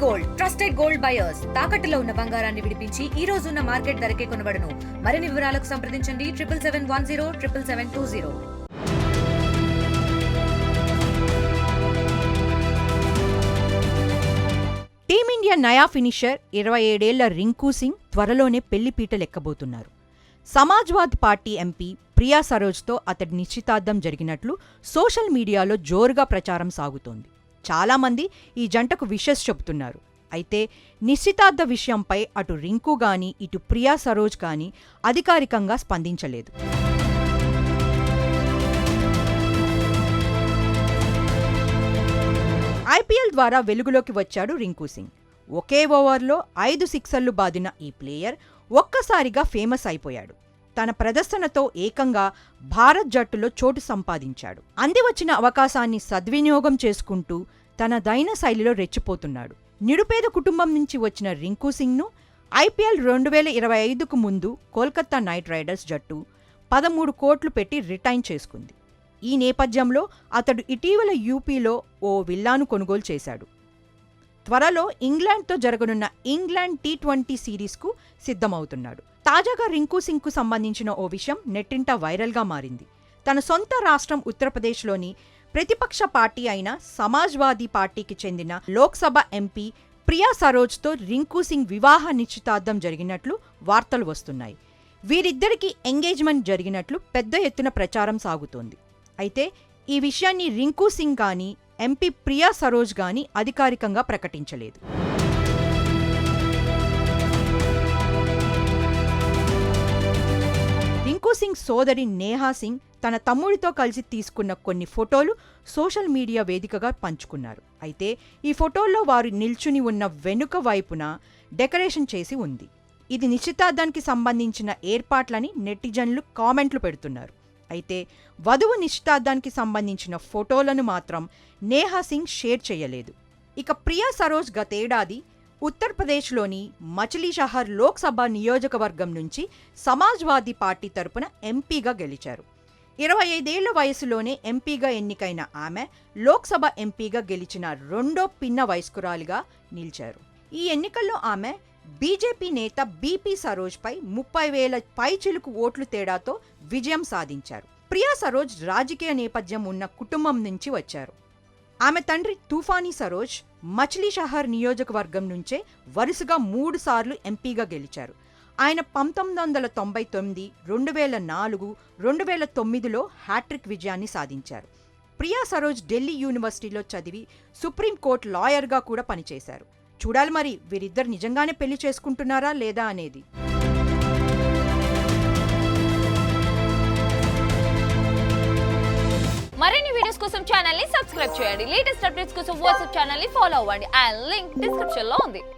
Gold trusted gold buyers తాకట్టులో ఉన్న బంగారాన్ని విడిపించి ఈ రోజు ఉన్న మార్కెట్ ధరకే కొనబడును. మరిన్ని వివరాలకు సంప్రదించండి 7771077720. టీమిండియా నయా ఫినిషర్ 27 ఏళ్ల రింకూ సింగ్ త్వరలోనే పెళ్లిపీటలెక్కబోతున్నారు. సమాజ్వాదీ పార్టీ ఎంపీ ప్రియా సరోజ్తో అతడి నిశ్చితార్థం జరిగినట్లు సోషల్ మీడియాలో జోరుగా ప్రచారం సాగుతోంది. చాలామంది ఈ జంటకు విషెస్ చెబుతున్నారు. అయితే నిశ్చితార్థ విషయంపై అటు రింకూ గానీ ఇటు ప్రియా సరోజ్ గానీ అధికారికంగా స్పందించలేదు. ఐపీఎల్ ద్వారా వెలుగులోకి వచ్చాడు రింకూ సింగ్. ఒకే ఓవర్లో 5 సిక్సర్లు బాదిన ఈ ప్లేయర్ ఒక్కసారిగా ఫేమస్ అయిపోయాడు. తన ప్రదర్శనతో ఏకంగా భారత్ జట్టులో చోటు సంపాదించాడు. అందివచ్చిన అవకాశాన్ని సద్వినియోగం చేసుకుంటూ తన దైన శైలిలో రెచ్చిపోతున్నాడు. నిరుపేద కుటుంబం నుంచి వచ్చిన రింకూ సింగ్ను ఐపీఎల్ 2025కు ముందు కోల్కతా నైట్ రైడర్స్ జట్టు 13 కోట్లు పెట్టి రిటైన్ చేసుకుంది. ఈ నేపథ్యంలో అతడు ఇటీవల యూపీలో ఓ విల్లాను కొనుగోలు చేశాడు. త్వరలో ఇంగ్లాండ్తో జరగనున్న ఇంగ్లాండ్ T20 సిరీస్కు సిద్ధమవుతున్నాడు. తాజాగా రింకూ సింగ్కు సంబంధించిన ఓ విషయం నెట్టింట వైరల్గా మారింది. తన సొంత రాష్ట్రం ఉత్తరప్రదేశ్లోని ప్రతిపక్ష పార్టీ అయిన సమాజ్వాదీ పార్టీకి చెందిన లోక్సభ ఎంపీ ప్రియా సరోజ్తో రింకూ సింగ్ వివాహ నిశ్చితార్థం జరిగినట్లు వార్తలు వస్తున్నాయి. వీరిద్దరికీ ఎంగేజ్మెంట్ జరిగినట్లు పెద్ద ఎత్తున ప్రచారం సాగుతోంది. అయితే ఈ విషయాన్ని రింకూ సింగ్ గానీ ఎంపీ ప్రియా సరోజ్ గానీ అధికారికంగా ప్రకటించలేదు. రింకూ సింగ్ సోదరి నేహా సింగ్ తన తమ్ముడితో కలిసి తీసుకున్న కొన్ని ఫోటోలు సోషల్ మీడియా వేదికగా పంచుకున్నారు. అయితే ఈ ఫోటోల్లో వారు నిల్చుని ఉన్న వెనుక వైపున డెకరేషన్ చేసి ఉంది. ఇది నిశ్చితార్థానికి సంబంధించిన ఏర్పాట్లని నెటిజన్లు కామెంట్లు పెడుతున్నారు. అయితే వధువు నిశ్చితార్థానికి సంబంధించిన ఫోటోలను మాత్రం నేహా సింగ్ షేర్ చేయలేదు. ఇక ప్రియా సరోజ్ గతేడాది ఉత్తరప్రదేశ్లోని మచిలీషహర్ లోక్సభ నియోజకవర్గం నుంచి సమాజ్వాదీ పార్టీ తరపున ఎంపీగా గెలిచారు. 25 ఏళ్ల వయసులోనే ఎంపీగా ఎన్నికైన ఆమె లోక్సభ ఎంపీగా గెలిచిన రెండో పిన్న వయస్కురాలిగా నిలిచారు. ఈ ఎన్నికల్లో ఆమె బీజేపీ నేత బీపీ సరోజ్పై 30,000 పైచిలుకు ఓట్లు తేడాతో విజయం సాధించారు. ప్రియా సరోజ్ రాజకీయ నేపథ్యం ఉన్న కుటుంబం నుంచి వచ్చారు. ఆమె తండ్రి తూఫానీ సరోజ్ మచిలీషహర్ నియోజకవర్గం నుంచే వరుసగా 3 సార్లు ఎంపీగా గెలిచారు. ఆయన 1999, 2004, 2009లో హ్యాట్రిక్ విజయాన్ని సాధించారు. ప్రియా సరోజ్ ఢిల్లీ యూనివర్సిటీలో చదివి సుప్రీంకోర్టు లాయర్గా కూడా పనిచేశారు. చూడాలి మరి వీరిద్దరు నిజంగానే పెళ్లి చేసుకుంటున్నారా లేదా అనేది. మరిన్ని వీడియోస్ కోసం ఛానల్ ని సబ్స్క్రైబ్ చేయండి. లేటెస్ట్ అప్డేట్స్ కోసం వాట్సాప్ ఛానల్ ని ఫాలో అవ్వండి. ఆ లింక్ డిస్క్రిప్షన్ లో ఉంది.